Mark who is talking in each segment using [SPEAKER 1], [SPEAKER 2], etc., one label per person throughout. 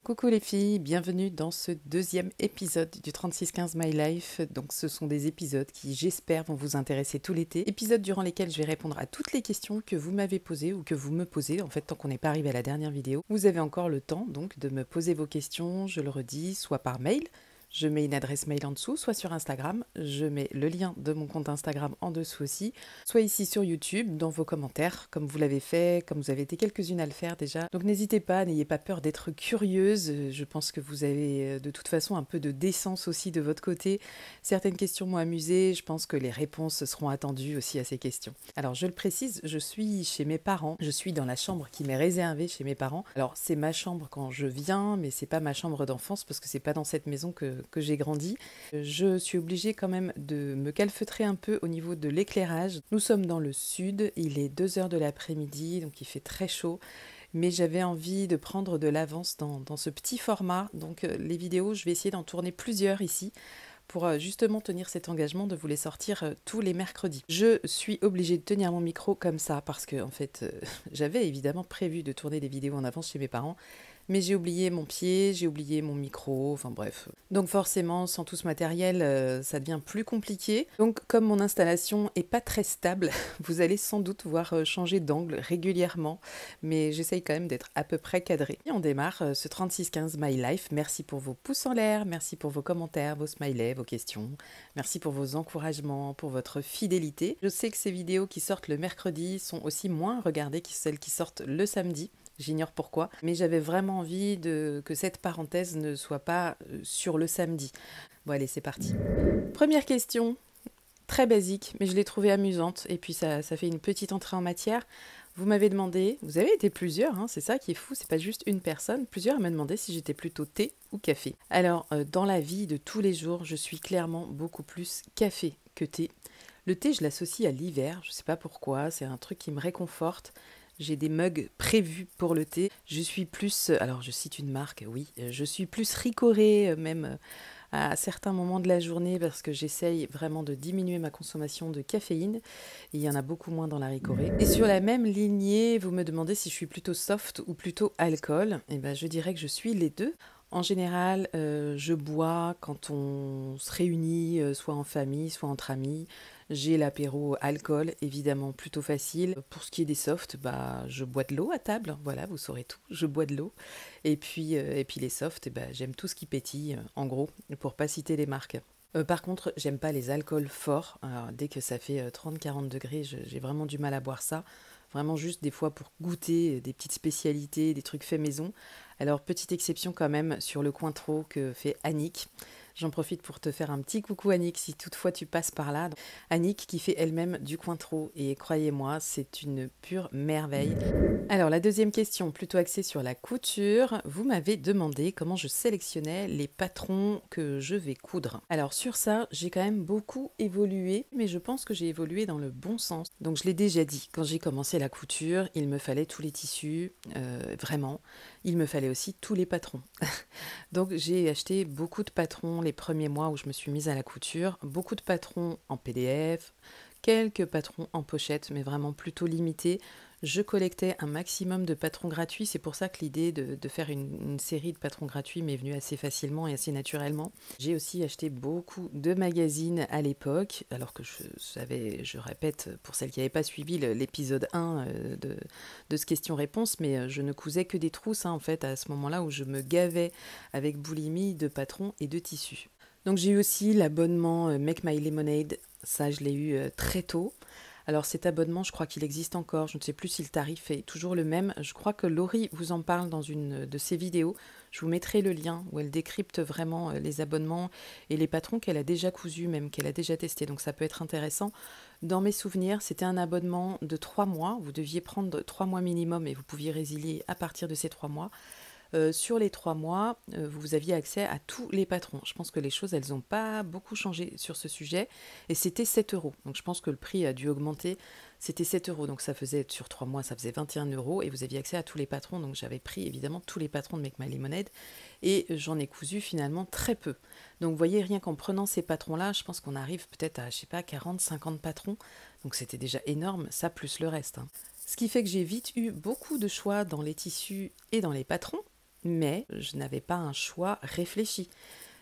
[SPEAKER 1] Coucou les filles, bienvenue dans ce deuxième épisode du 3615 My Life. Donc ce sont des épisodes qui j'espère vont vous intéresser tout l'été. Épisodes durant lesquels je vais répondre à toutes les questions que vous m'avez posées ou que vous me posez. En fait, tant qu'on n'est pas arrivé à la dernière vidéo, vous avez encore le temps donc de me poser vos questions, je le redis, soit par mail. Je mets une adresse mail en dessous, soit sur Instagram. Je mets le lien de mon compte Instagram en dessous aussi. Soit ici sur YouTube, dans vos commentaires, comme vous l'avez fait, comme vous avez été quelques-unes à le faire déjà. Donc n'hésitez pas, n'ayez pas peur d'être curieuse. Je pense que vous avez de toute façon un peu de décence aussi de votre côté. Certaines questions m'ont amusé. Je pense que les réponses seront attendues aussi à ces questions. Alors je le précise, je suis chez mes parents. Je suis dans la chambre qui m'est réservée chez mes parents. Alors c'est ma chambre quand je viens, mais c'est pas ma chambre d'enfance parce que c'est pas dans cette maison que j'ai grandi. Je suis obligée quand même de me calfeutrer un peu au niveau de l'éclairage. Nous sommes dans le sud, il est 2 heures de l'après-midi, donc il fait très chaud. Mais j'avais envie de prendre de l'avance dans ce petit format. Donc les vidéos, je vais essayer d'en tourner plusieurs ici pour justement tenir cet engagement de vous les sortir tous les mercredis. Je suis obligée de tenir mon micro comme ça parce que en fait, j'avais évidemment prévu de tourner des vidéos en avance chez mes parents. Mais j'ai oublié mon pied, j'ai oublié mon micro, enfin bref. Donc forcément, sans tout ce matériel, ça devient plus compliqué. Donc comme mon installation est pas très stable, vous allez sans doute voir changer d'angle régulièrement, mais j'essaye quand même d'être à peu près cadré. Et on démarre ce 3615 My Life. Merci pour vos pouces en l'air, merci pour vos commentaires, vos smileys, vos questions. Merci pour vos encouragements, pour votre fidélité. Je sais que ces vidéos qui sortent le mercredi sont aussi moins regardées que celles qui sortent le samedi. J'ignore pourquoi, mais j'avais vraiment envie que cette parenthèse ne soit pas sur le samedi. Bon allez, c'est parti. Première question, très basique, mais je l'ai trouvée amusante, et puis ça fait une petite entrée en matière. Vous m'avez demandé, vous avez été plusieurs, hein, c'est ça qui est fou, c'est pas juste une personne, plusieurs m'ont demandé si j'étais plutôt thé ou café. Alors, dans la vie de tous les jours, je suis clairement beaucoup plus café que thé. Le thé, je l'associe à l'hiver, je sais pas pourquoi, c'est un truc qui me réconforte. J'ai des mugs prévus pour le thé. Je suis plus, alors je cite une marque, oui, je suis plus ricorée même à certains moments de la journée parce que j'essaye vraiment de diminuer ma consommation de caféine. Il y en a beaucoup moins dans la ricorée. Et sur la même lignée, vous me demandez si je suis plutôt soft ou plutôt alcool. Et ben, je dirais que je suis les deux. En général, je bois quand on se réunit, soit en famille, soit entre amis. J'ai l'apéro alcool, évidemment plutôt facile. Pour ce qui est des softs, bah, je bois de l'eau à table, voilà, vous saurez tout, je bois de l'eau. Et puis les softs, bah, j'aime tout ce qui pétille, en gros, pour pas citer les marques. Par contre, j'aime pas les alcools forts. Alors, dès que ça fait 30-40 degrés, j'ai vraiment du mal à boire ça. Vraiment juste des fois pour goûter des petites spécialités, des trucs faits maison. Alors, petite exception quand même sur le Cointreau que fait Annick. J'en profite pour te faire un petit coucou Annick si toutefois tu passes par là. Annick qui fait elle-même du Cointreau et croyez-moi, c'est une pure merveille. Alors la deuxième question, plutôt axée sur la couture, vous m'avez demandé comment je sélectionnais les patrons que je vais coudre. Alors sur ça, j'ai quand même beaucoup évolué, mais je pense que j'ai évolué dans le bon sens. Donc je l'ai déjà dit, quand j'ai commencé la couture, il me fallait tous les tissus, vraiment. Il me fallait aussi tous les patrons. Donc j'ai acheté beaucoup de patrons les premiers mois où je me suis mise à la couture, beaucoup de patrons en PDF, quelques patrons en pochette, mais vraiment plutôt limités. Je collectais un maximum de patrons gratuits, c'est pour ça que l'idée de faire une série de patrons gratuits m'est venue assez facilement et assez naturellement. J'ai aussi acheté beaucoup de magazines à l'époque, alors que je répète pour celles qui n'avaient pas suivi l'épisode 1 de ce question-réponse, mais je ne cousais que des trousses en fait à ce moment-là où je me gavais avec boulimie de patrons et de tissus. Donc j'ai eu aussi l'abonnement Make My Lemonade, ça je l'ai eu très tôt. Alors cet abonnement, je crois qu'il existe encore, je ne sais plus si le tarif est toujours le même. Je crois que Laurie vous en parle dans une de ses vidéos. Je vous mettrai le lien où elle décrypte vraiment les abonnements et les patrons qu'elle a déjà cousus, même qu'elle a déjà testé. Donc ça peut être intéressant. Dans mes souvenirs, c'était un abonnement de 3 mois. Vous deviez prendre 3 mois minimum et vous pouviez résilier à partir de ces 3 mois. Sur les 3 mois, vous aviez accès à tous les patrons. Je pense que les choses, elles n'ont pas beaucoup changé sur ce sujet. Et c'était 7 euros. Donc je pense que le prix a dû augmenter. C'était 7 euros. Donc ça faisait, sur 3 mois, ça faisait 21 euros. Et vous aviez accès à tous les patrons. Donc j'avais pris évidemment tous les patrons de Make My Lemonade. Et j'en ai cousu finalement très peu. Donc vous voyez, rien qu'en prenant ces patrons-là, je pense qu'on arrive peut-être à, je sais pas, 40, 50 patrons. Donc c'était déjà énorme, ça plus le reste. Ce qui fait que j'ai vite eu beaucoup de choix dans les tissus et dans les patrons. mais je n'avais pas un choix réfléchi.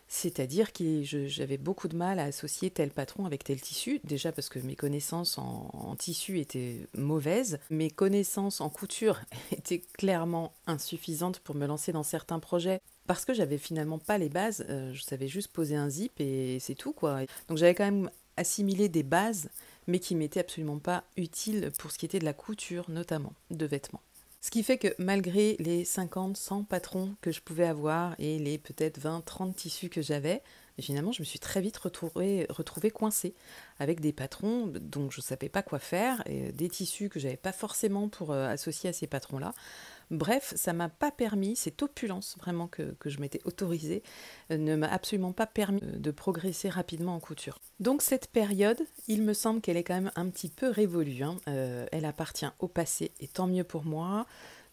[SPEAKER 1] C'est-à-dire que j'avais beaucoup de mal à associer tel patron avec tel tissu, déjà parce que mes connaissances en tissu étaient mauvaises, mes connaissances en couture étaient clairement insuffisantes pour me lancer dans certains projets, parce que j'avais finalement pas les bases, je savais juste poser un zip et c'est tout quoi. Donc j'avais quand même assimilé des bases, mais qui m'étaient absolument pas utiles pour ce qui était de la couture, notamment de vêtements. Ce qui fait que malgré les 50, 100 patrons que je pouvais avoir et les peut-être 20, 30 tissus que j'avais, finalement je me suis très vite retrouvée coincée avec des patrons dont je ne savais pas quoi faire, et des tissus que j'avais pas forcément pour associer à ces patrons-là. Bref, ça m'a pas permis, cette opulence vraiment que je m'étais autorisée, ne m'a absolument pas permis de progresser rapidement en couture. Donc cette période, il me semble qu'elle est quand même un petit peu révolue, hein. Elle appartient au passé et tant mieux pour moi.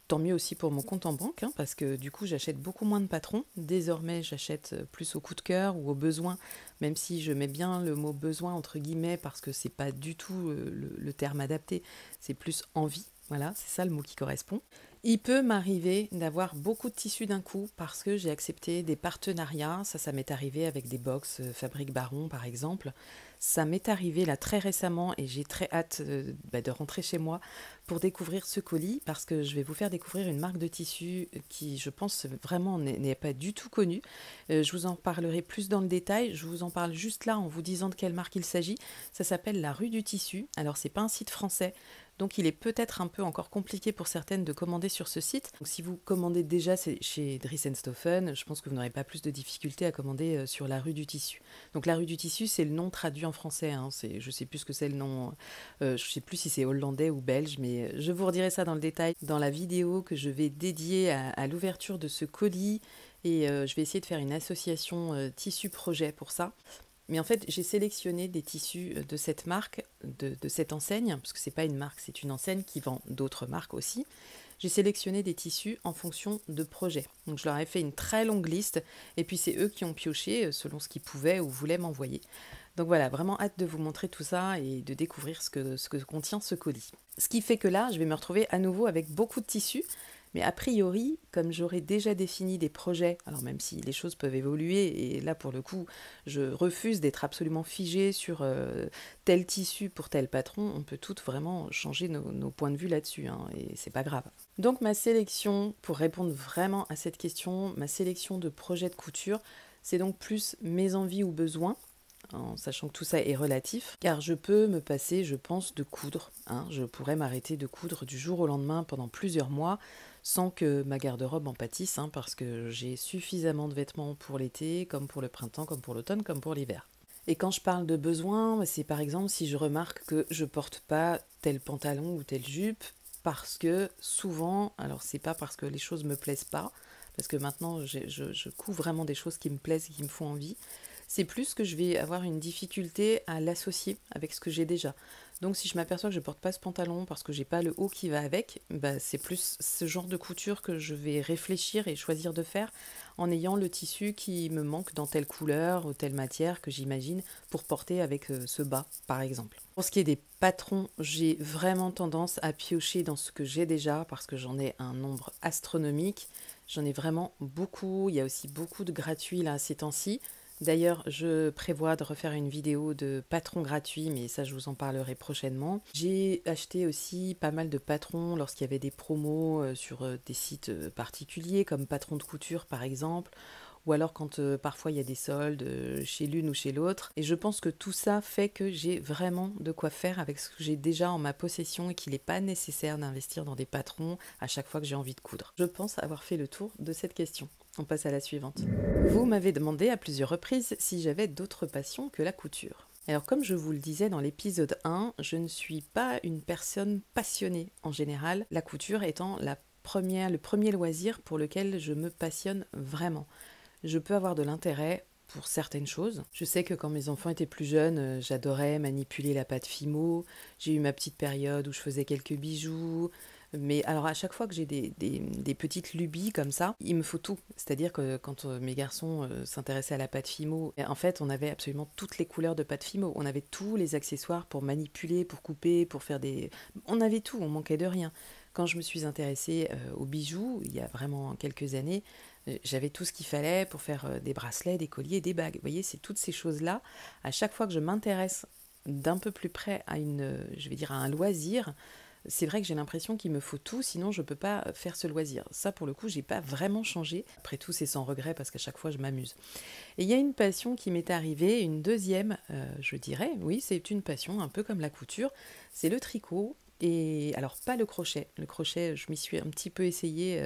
[SPEAKER 1] Tant mieux aussi pour mon compte en banque, hein, parce que du coup j'achète beaucoup moins de patrons. Désormais j'achète plus au coup de cœur ou au besoin, même si je mets bien le mot besoin entre guillemets parce que c'est pas du tout le terme adapté, c'est plus envie. Voilà, c'est ça le mot qui correspond. Il peut m'arriver d'avoir beaucoup de tissus d'un coup parce que j'ai accepté des partenariats. Ça m'est arrivé avec des box Fabrique Baron par exemple. Ça m'est arrivé là très récemment et j'ai très hâte de rentrer chez moi pour découvrir ce colis parce que je vais vous faire découvrir une marque de tissu qui, je pense, vraiment n'est pas du tout connue. Je vous en parlerai plus dans le détail. Je vous en parle juste là en vous disant de quelle marque il s'agit. Ça s'appelle La Rue du Tissu. Alors, c'est pas un site français. Donc il est peut-être un peu encore compliqué pour certaines de commander sur ce site. Donc si vous commandez déjà chez Dries & Stoffen, je pense que vous n'aurez pas plus de difficultés à commander sur La Rue du Tissu. Donc La Rue du Tissu, c'est le nom traduit en français, hein. Je ne sais plus ce que c'est le nom, je ne sais plus si c'est hollandais ou belge, mais je vous redirai ça dans le détail dans la vidéo que je vais dédier à l'ouverture de ce colis. Et je vais essayer de faire une association tissu projet pour ça. Mais en fait, j'ai sélectionné des tissus de cette marque, de cette enseigne, parce que c'est pas une marque, c'est une enseigne qui vend d'autres marques aussi. J'ai sélectionné des tissus en fonction de projets. Donc je leur ai fait une très longue liste, et puis c'est eux qui ont pioché selon ce qu'ils pouvaient ou voulaient m'envoyer. Donc voilà, vraiment hâte de vous montrer tout ça et de découvrir ce que contient ce colis. Ce qui fait que là, je vais me retrouver à nouveau avec beaucoup de tissus. Mais a priori, comme j'aurais déjà défini des projets, alors même si les choses peuvent évoluer, et là pour le coup, je refuse d'être absolument figée sur tel tissu pour tel patron, on peut toutes vraiment changer nos points de vue là-dessus, hein, et c'est pas grave. Donc ma sélection, pour répondre vraiment à cette question, ma sélection de projets de couture, c'est donc plus mes envies ou besoins, en sachant que tout ça est relatif, car je peux me passer, je pense, de coudre, hein. Je pourrais m'arrêter de coudre du jour au lendemain pendant plusieurs mois, sans que ma garde-robe en pâtisse, hein, parce que j'ai suffisamment de vêtements pour l'été, comme pour le printemps, comme pour l'automne, comme pour l'hiver. Et quand je parle de besoin, c'est par exemple si je remarque que je porte pas tel pantalon ou telle jupe, parce que souvent, alors c'est pas parce que les choses me plaisent pas, parce que maintenant je couds vraiment des choses qui me plaisent et qui me font envie, c'est plus que je vais avoir une difficulté à l'associer avec ce que j'ai déjà. Donc si je m'aperçois que je ne porte pas ce pantalon parce que j'ai pas le haut qui va avec, bah, c'est plus ce genre de couture que je vais réfléchir et choisir de faire en ayant le tissu qui me manque dans telle couleur ou telle matière que j'imagine pour porter avec ce bas par exemple. Pour ce qui est des patrons, j'ai vraiment tendance à piocher dans ce que j'ai déjà parce que j'en ai un nombre astronomique. J'en ai vraiment beaucoup, il y a aussi beaucoup de gratuits là ces temps-ci. D'ailleurs, je prévois de refaire une vidéo de patrons gratuits, mais ça je vous en parlerai prochainement. J'ai acheté aussi pas mal de patrons lorsqu'il y avait des promos sur des sites particuliers, comme Patron de couture par exemple, ou alors quand parfois il y a des soldes chez l'une ou chez l'autre. Et je pense que tout ça fait que j'ai vraiment de quoi faire avec ce que j'ai déjà en ma possession et qu'il n'est pas nécessaire d'investir dans des patrons à chaque fois que j'ai envie de coudre. Je pense avoir fait le tour de cette question. On passe à la suivante. Vous m'avez demandé à plusieurs reprises si j'avais d'autres passions que la couture. Alors comme je vous le disais dans l'épisode 1, je ne suis pas une personne passionnée en général, la couture étant le premier loisir pour lequel je me passionne vraiment. Je peux avoir de l'intérêt pour certaines choses. Je sais que quand mes enfants étaient plus jeunes, j'adorais manipuler la pâte Fimo. J'ai eu ma petite période où je faisais quelques bijoux. Mais alors à chaque fois que j'ai des petites lubies comme ça, il me faut tout. C'est-à-dire que quand mes garçons s'intéressaient à la pâte Fimo, en fait on avait absolument toutes les couleurs de pâte Fimo. On avait tous les accessoires pour manipuler, pour couper, pour faire des... On avait tout, on manquait de rien. Quand je me suis intéressée aux bijoux, il y a vraiment quelques années, j'avais tout ce qu'il fallait pour faire des bracelets, des colliers, des bagues. Vous voyez, c'est toutes ces choses-là. À chaque fois que je m'intéresse d'un peu plus près à je vais dire à un loisir, c'est vrai que j'ai l'impression qu'il me faut tout, sinon je peux pas faire ce loisir. Ça, pour le coup, j'ai pas vraiment changé. Après tout, c'est sans regret parce qu'à chaque fois, je m'amuse. Et il y a une passion qui m'est arrivée, une deuxième, je dirais, oui, c'est une passion, un peu comme la couture, c'est le tricot. Et alors, pas le crochet. Le crochet, je m'y suis un petit peu essayée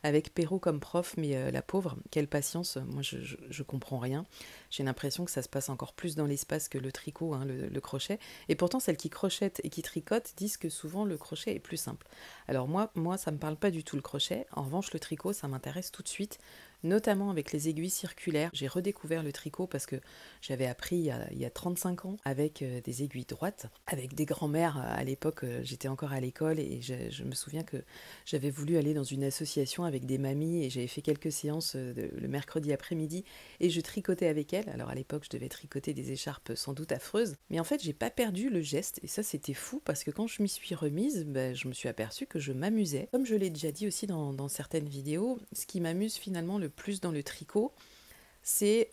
[SPEAKER 1] avec Perrault comme prof, mais la pauvre, quelle patience, moi je comprends rien. J'ai l'impression que ça se passe encore plus dans l'espace que le tricot, hein, le crochet. Et pourtant, celles qui crochettent et qui tricotent disent que souvent le crochet est plus simple. Alors moi ça me parle pas du tout le crochet. En revanche, le tricot, ça m'intéresse tout de suite, notamment avec les aiguilles circulaires. J'ai redécouvert le tricot parce que j'avais appris il y a 35 ans avec des aiguilles droites, avec des grands-mères. À l'époque, j'étais encore à l'école et je me souviens que j'avais voulu aller dans une association avec des mamies et j'avais fait quelques séances le mercredi après-midi et je tricotais avec elles. Alors à l'époque, je devais tricoter des écharpes sans doute affreuses, mais en fait, j'ai pas perdu le geste et ça, c'était fou parce que quand je m'y suis remise, je me suis aperçue que je m'amusais. Comme je l'ai déjà dit aussi dans certaines vidéos, ce qui m'amuse finalement le plus dans le tricot, c'est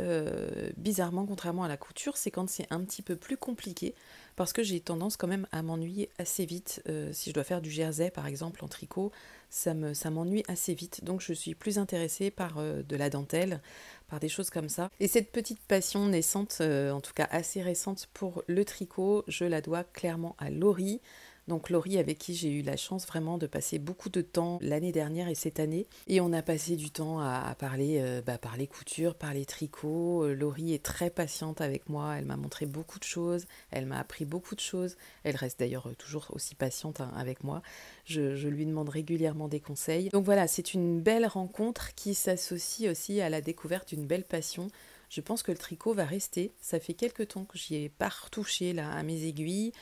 [SPEAKER 1] bizarrement, contrairement à la couture, c'est quand c'est un petit peu plus compliqué, parce que j'ai tendance quand même à m'ennuyer assez vite. Si je dois faire du jersey par exemple en tricot, ça m'ennuie assez vite, donc je suis plus intéressée par de la dentelle, par des choses comme ça. Et cette petite passion naissante, en tout cas assez récente pour le tricot, je la dois clairement à Laurie. Donc Laurie avec qui j'ai eu la chance vraiment de passer beaucoup de temps l'année dernière et cette année. Et on a passé du temps à parler, parler couture, parler tricot. Laurie est très patiente avec moi, elle m'a montré beaucoup de choses, elle m'a appris beaucoup de choses. Elle reste d'ailleurs toujours aussi patiente avec moi. Je lui demande régulièrement des conseils. Donc voilà, c'est une belle rencontre qui s'associe aussi à la découverte d'une belle passion. Je pense que le tricot va rester. Ça fait quelques temps que j'y ai pas retouché là, à mes aiguilles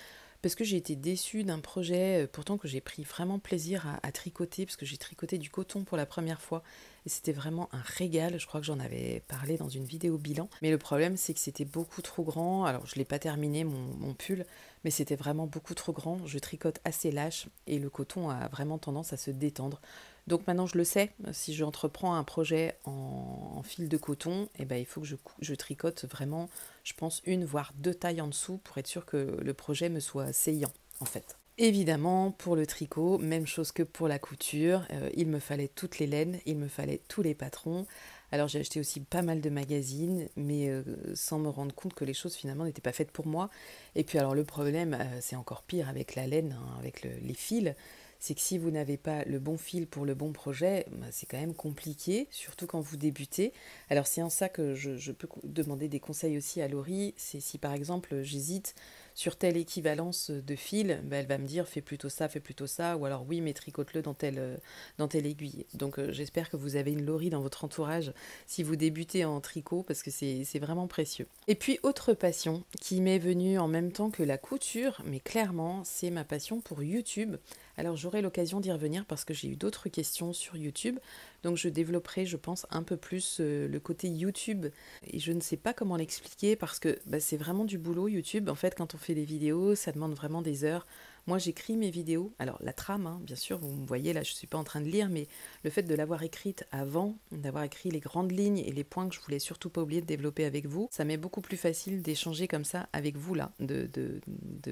[SPEAKER 1] parce que j'ai été déçue d'un projet, pourtant que j'ai pris vraiment plaisir à tricoter, parce que j'ai tricoté du coton pour la première fois, et c'était vraiment un régal. Je crois que j'en avais parlé dans une vidéo bilan, mais le problème c'est que c'était beaucoup trop grand. Alors je l'ai pas terminé mon pull, mais c'était vraiment beaucoup trop grand. Je tricote assez lâche, et le coton a vraiment tendance à se détendre. Donc maintenant je le sais, si j'entreprends un projet en fil de coton, eh ben, il faut que je tricote vraiment, je pense, une voire deux tailles en dessous pour être sûr que le projet me soit saillant en fait. Évidemment, pour le tricot, même chose que pour la couture, il me fallait toutes les laines, il me fallait tous les patrons. Alors j'ai acheté aussi pas mal de magazines, mais sans me rendre compte que les choses finalement n'étaient pas faites pour moi. Et puis alors le problème, c'est encore pire avec la laine, hein, avec les fils, c'est que si vous n'avez pas le bon fil pour le bon projet, c'est quand même compliqué, surtout quand vous débutez. Alors c'est en ça que je peux demander des conseils aussi à Laurie, c'est si par exemple j'hésite sur telle équivalence de fil, elle va me dire fais plutôt ça, ou alors oui mais tricote-le dans telle aiguille. Donc j'espère que vous avez une Laurie dans votre entourage si vous débutez en tricot, parce que c'est vraiment précieux. Et puis autre passion qui m'est venue en même temps que la couture, mais clairement c'est ma passion pour YouTube. Alors j'aurai l'occasion d'y revenir parce que j'ai eu d'autres questions sur YouTube, donc je développerai je pense un peu plus le côté YouTube, et je ne sais pas comment l'expliquer parce que c'est vraiment du boulot YouTube. En fait quand on fait des vidéos ça demande vraiment des heures. Moi j'écris mes vidéos, alors la trame hein, bien sûr vous me voyez là je ne suis pas en train de lire, mais le fait de l'avoir écrite avant, d'avoir écrit les grandes lignes et les points que je voulais surtout pas oublier de développer avec vous, ça m'est beaucoup plus facile d'échanger comme ça avec vous là, de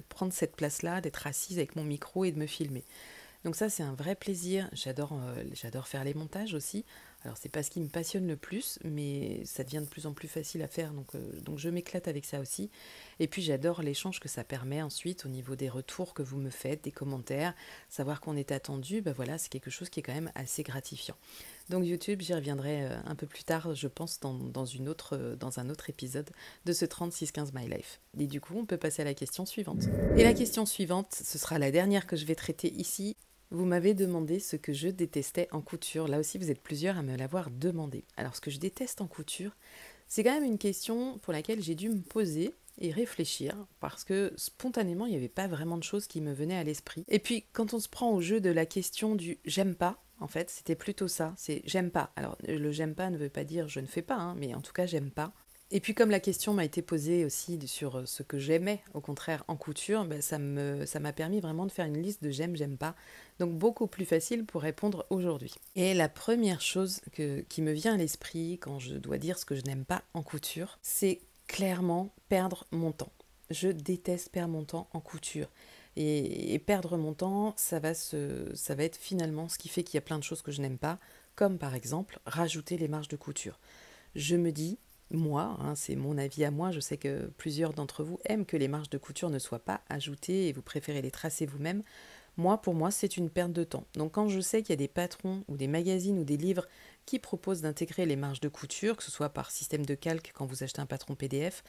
[SPEAKER 1] prendre cette place là, d'être assise avec mon micro et de me filmer. Donc ça c'est un vrai plaisir, j'adore faire les montages aussi. Alors c'est pas ce qui me passionne le plus, mais ça devient de plus en plus facile à faire, donc je m'éclate avec ça aussi. Et puis j'adore l'échange que ça permet ensuite au niveau des retours que vous me faites, des commentaires, savoir qu'on est attendu, voilà, c'est quelque chose qui est quand même assez gratifiant. Donc YouTube, j'y reviendrai un peu plus tard, je pense, dans un autre épisode de ce 3615 My Life. Et du coup, on peut passer à la question suivante. Et la question suivante, ce sera la dernière que je vais traiter ici. Vous m'avez demandé ce que je détestais en couture. Là aussi, vous êtes plusieurs à me l'avoir demandé. Alors, ce que je déteste en couture, c'est quand même une question pour laquelle j'ai dû me poser et réfléchir, parce que spontanément, il n'y avait pas vraiment de choses qui me venaient à l'esprit. Et puis, quand on se prend au jeu de la question du « j'aime pas », en fait, c'était plutôt ça, c'est « j'aime pas ». Alors, le « j'aime pas » ne veut pas dire « je ne fais pas hein, », mais en tout cas, j'aime pas. Et puis comme la question m'a été posée aussi sur ce que j'aimais au contraire en couture, ben, ça m'a permis vraiment de faire une liste de j'aime pas, donc beaucoup plus facile pour répondre aujourd'hui. Et la première chose qui me vient à l'esprit quand je dois dire ce que je n'aime pas en couture, c'est clairement perdre mon temps. Je déteste perdre mon temps en couture. Et perdre mon temps, ça va être finalement ce qui fait qu'il y a plein de choses que je n'aime pas, comme par exemple rajouter les marges de couture. Je me dis, moi, c'est mon avis à moi, je sais que plusieurs d'entre vous aiment que les marges de couture ne soient pas ajoutées et vous préférez les tracer vous-même. Moi, pour moi, c'est une perte de temps. Donc quand je sais qu'il y a des patrons ou des magazines ou des livres qui proposent d'intégrer les marges de couture, que ce soit par système de calque quand vous achetez un patron PDF,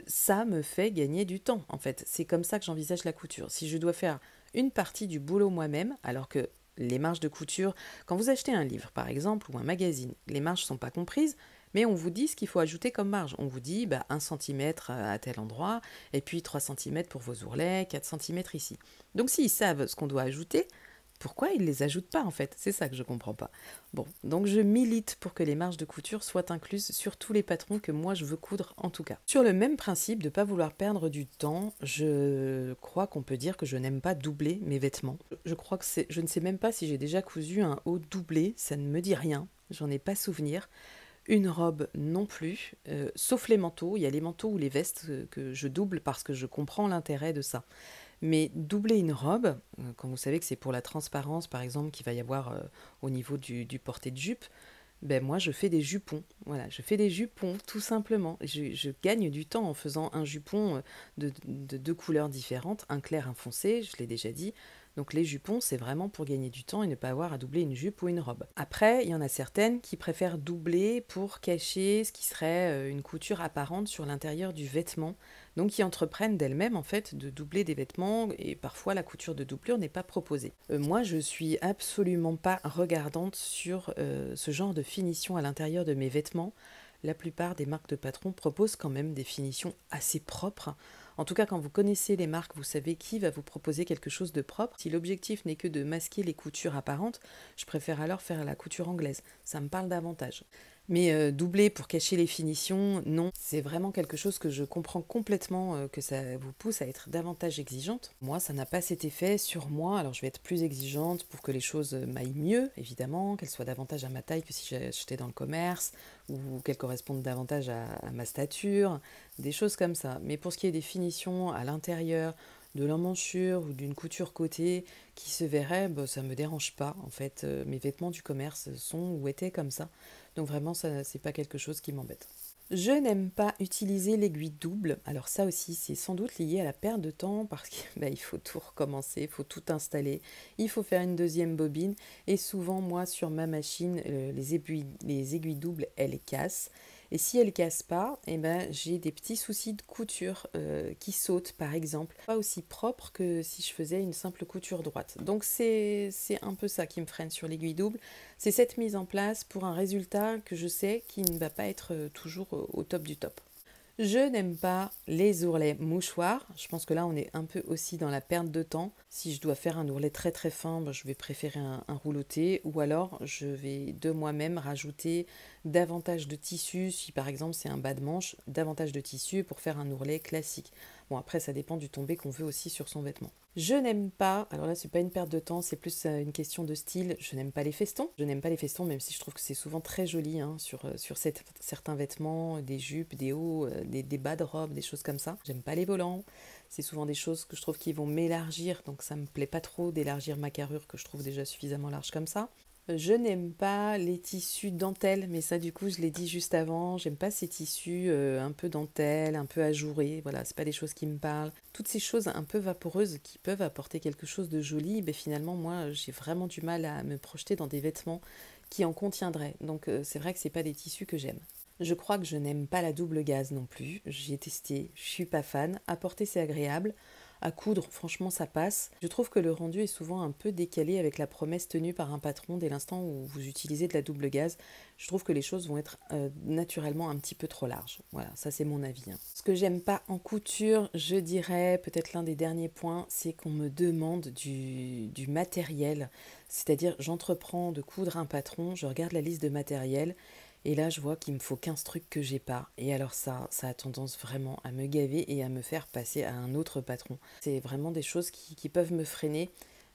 [SPEAKER 1] ça me fait gagner du temps en fait. C'est comme ça que j'envisage la couture. Si je dois faire une partie du boulot moi-même, alors que les marges de couture, quand vous achetez un livre par exemple ou un magazine, les marges ne sont pas comprises, mais on vous dit ce qu'il faut ajouter comme marge. On vous dit 1 cm à tel endroit, et puis 3 cm pour vos ourlets, 4 cm ici. Donc s'ils savent ce qu'on doit ajouter, pourquoi ils ne les ajoutent pas en fait? C'est ça que je ne comprends pas. Bon, donc je milite pour que les marges de couture soient incluses sur tous les patrons que moi je veux coudre en tout cas. Sur le même principe de ne pas vouloir perdre du temps, je crois qu'on peut dire que je n'aime pas doubler mes vêtements. Je crois que je ne sais même pas si j'ai déjà cousu un haut doublé, ça ne me dit rien, j'en ai pas souvenir. Une robe non plus, sauf les manteaux. Il y a les manteaux ou les vestes que je double parce que je comprends l'intérêt de ça. Mais doubler une robe, quand vous savez que c'est pour la transparence, par exemple, qu'il va y avoir au niveau du porté de jupe, ben moi je fais des jupons. Voilà, je fais des jupons tout simplement. Je gagne du temps en faisant un jupon de deux couleurs différentes, un clair, un foncé, je l'ai déjà dit. Donc les jupons, c'est vraiment pour gagner du temps et ne pas avoir à doubler une jupe ou une robe. Après, il y en a certaines qui préfèrent doubler pour cacher ce qui serait une couture apparente sur l'intérieur du vêtement. Donc qui entreprennent d'elles-mêmes en fait de doubler des vêtements et parfois la couture de doublure n'est pas proposée. Moi, je suis absolument pas regardante sur ce genre de finition à l'intérieur de mes vêtements. La plupart des marques de patrons proposent quand même des finitions assez propres. En tout cas, quand vous connaissez les marques, vous savez qui va vous proposer quelque chose de propre. Si l'objectif n'est que de masquer les coutures apparentes, je préfère alors faire la couture anglaise. Ça me parle davantage. Mais doubler pour cacher les finitions, non. C'est vraiment quelque chose que je comprends complètement que ça vous pousse à être davantage exigeante. Moi, ça n'a pas cet effet sur moi. Alors, je vais être plus exigeante pour que les choses m'aillent mieux, évidemment, qu'elles soient davantage à ma taille que si j'achetais dans le commerce, ou qu'elles correspondent davantage à ma stature, des choses comme ça. Mais pour ce qui est des finitions à l'intérieur, de l'emmanchure ou d'une couture côté qui se verrait, ça me dérange pas. En fait, mes vêtements du commerce sont ou étaient comme ça. Donc vraiment, ça, c'est pas quelque chose qui m'embête. Je n'aime pas utiliser l'aiguille double. Alors ça aussi, c'est sans doute lié à la perte de temps parce qu'il faut tout recommencer, il faut tout installer, il faut faire une deuxième bobine. Et souvent, moi, sur ma machine, les aiguilles doubles, elles cassent. Et si elles ne cassent pas, j'ai des petits soucis de couture qui sautent, par exemple. Pas aussi propre que si je faisais une simple couture droite. Donc c'est un peu ça qui me freine sur l'aiguille double. C'est cette mise en place pour un résultat que je sais qui ne va pas être toujours au top du top. Je n'aime pas les ourlets mouchoirs. Je pense que là, on est un peu aussi dans la perte de temps. Si je dois faire un ourlet très très fin, je vais préférer un rouleauté ou alors je vais de moi-même rajouter davantage de tissu. Si par exemple c'est un bas de manche, davantage de tissu pour faire un ourlet classique. Bon, après, ça dépend du tombé qu'on veut aussi sur son vêtement. Je n'aime pas, alors là c'est pas une perte de temps, c'est plus une question de style, je n'aime pas les festons. Je n'aime pas les festons même si je trouve que c'est souvent très joli sur certains vêtements, des jupes, des hauts, des bas de robe, des choses comme ça. J'aime pas les volants, c'est souvent des choses que je trouve qui vont m'élargir, donc ça me plaît pas trop d'élargir ma carrure que je trouve déjà suffisamment large comme ça. Je n'aime pas les tissus dentelle, mais ça du coup je l'ai dit juste avant, j'aime pas ces tissus un peu dentelle, un peu ajourés, voilà, c'est pas des choses qui me parlent. Toutes ces choses un peu vaporeuses qui peuvent apporter quelque chose de joli, finalement moi j'ai vraiment du mal à me projeter dans des vêtements qui en contiendraient, donc c'est vrai que c'est pas des tissus que j'aime. Je crois que je n'aime pas la double gaze non plus, j'y ai testé, je suis pas fan, à porter c'est agréable, à coudre, franchement, ça passe. Je trouve que le rendu est souvent un peu décalé avec la promesse tenue par un patron dès l'instant où vous utilisez de la double gaze. Je trouve que les choses vont être naturellement un petit peu trop larges. Voilà, ça c'est mon avis. Ce que j'aime pas en couture, je dirais, peut-être l'un des derniers points, c'est qu'on me demande du matériel. C'est-à-dire, j'entreprends de coudre un patron, je regarde la liste de matériel Et là, je vois qu'il me faut 15 trucs que j'ai pas. Et alors ça a tendance vraiment à me gaver et à me faire passer à un autre patron. C'est vraiment des choses qui peuvent me freiner.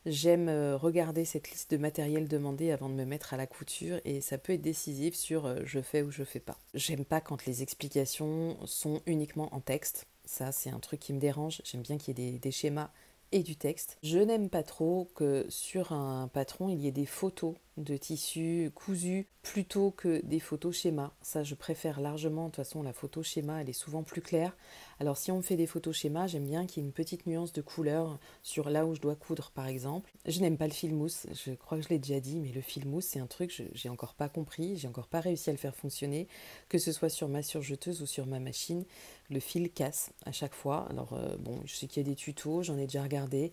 [SPEAKER 1] J'aime regarder cette liste de matériel demandé avant de me mettre à la couture et ça peut être décisif sur je fais ou je fais pas. J'aime pas quand les explications sont uniquement en texte. Ça, c'est un truc qui me dérange. J'aime bien qu'il y ait des schémas et du texte. Je n'aime pas trop que sur un patron, il y ait des photos de tissus cousus plutôt que des photos schémas. Ça, je préfère largement. De toute façon, la photo schéma, elle est souvent plus claire. Alors, si on me fait des photos schémas, j'aime bien qu'il y ait une petite nuance de couleur sur là où je dois coudre, par exemple. Je n'aime pas le fil mousse. Je crois que je l'ai déjà dit, mais le fil mousse, c'est un truc que j'ai encore pas compris. J'ai encore pas réussi à le faire fonctionner, que ce soit sur ma surjeteuse ou sur ma machine. Le fil casse à chaque fois. Alors, bon, je sais qu'il y a des tutos, j'en ai déjà regardé.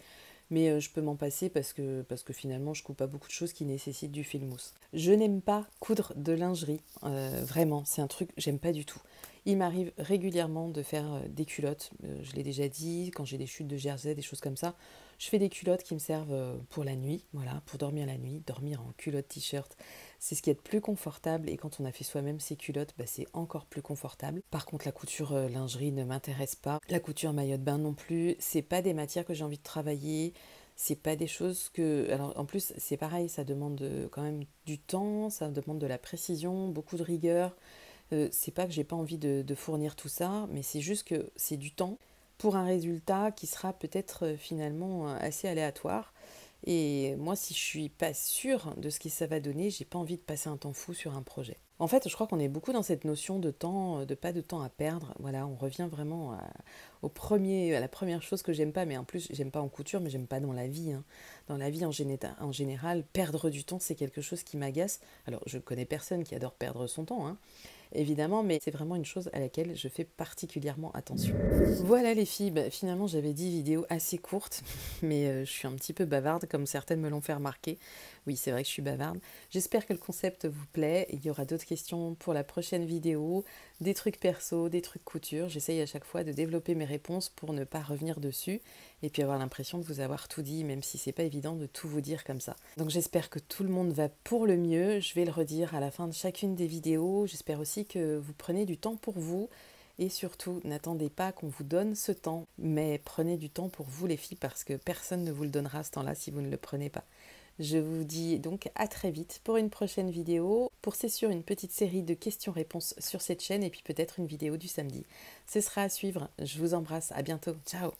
[SPEAKER 1] Mais je peux m'en passer parce que finalement je coupe pas beaucoup de choses qui nécessitent du fil mousse. Je n'aime pas coudre de lingerie, vraiment, c'est un truc que j'aime pas du tout. Il m'arrive régulièrement de faire des culottes, je l'ai déjà dit, quand j'ai des chutes de jersey, des choses comme ça. Je fais des culottes qui me servent pour la nuit, voilà, pour dormir la nuit, dormir en culotte t-shirt. C'est ce qui est le plus confortable et quand on a fait soi-même ses culottes, bah, c'est encore plus confortable. Par contre, la couture lingerie ne m'intéresse pas. La couture maillot de bain non plus. C'est pas des matières que j'ai envie de travailler. C'est pas des choses que. Alors en plus, c'est pareil, ça demande quand même du temps, ça demande de la précision, beaucoup de rigueur. C'est pas que j'ai pas envie de fournir tout ça, mais c'est juste que c'est du temps pour un résultat qui sera peut-être finalement assez aléatoire. Et moi, si je suis pas sûre de ce que ça va donner, j'ai pas envie de passer un temps fou sur un projet. En fait, je crois qu'on est beaucoup dans cette notion de temps, de pas de temps à perdre. Voilà, on revient vraiment à la première chose que j'aime pas, mais en plus, j'aime pas en couture, mais j'aime pas dans la vie, hein. Dans la vie en général, perdre du temps, c'est quelque chose qui m'agace. Alors, je connais personne qui adore perdre son temps, hein, évidemment, mais c'est vraiment une chose à laquelle je fais particulièrement attention. Voilà les filles, bah, finalement j'avais 10 vidéos assez courtes, mais je suis un petit peu bavarde comme certaines me l'ont fait remarquer. Oui, c'est vrai que je suis bavarde. J'espère que le concept vous plaît. Il y aura d'autres questions pour la prochaine vidéo, des trucs perso, des trucs couture. J'essaye à chaque fois de développer mes réponses pour ne pas revenir dessus et puis avoir l'impression de vous avoir tout dit, même si c'est pas évident de tout vous dire comme ça. Donc j'espère que tout le monde va pour le mieux. Je vais le redire à la fin de chacune des vidéos. J'espère aussi que vous prenez du temps pour vous. Et surtout, n'attendez pas qu'on vous donne ce temps, mais prenez du temps pour vous les filles parce que personne ne vous le donnera ce temps-là si vous ne le prenez pas. Je vous dis donc à très vite pour une prochaine vidéo, pour c'est sûr une petite série de questions-réponses sur cette chaîne et puis peut-être une vidéo du samedi. Ce sera à suivre, je vous embrasse, à bientôt, ciao!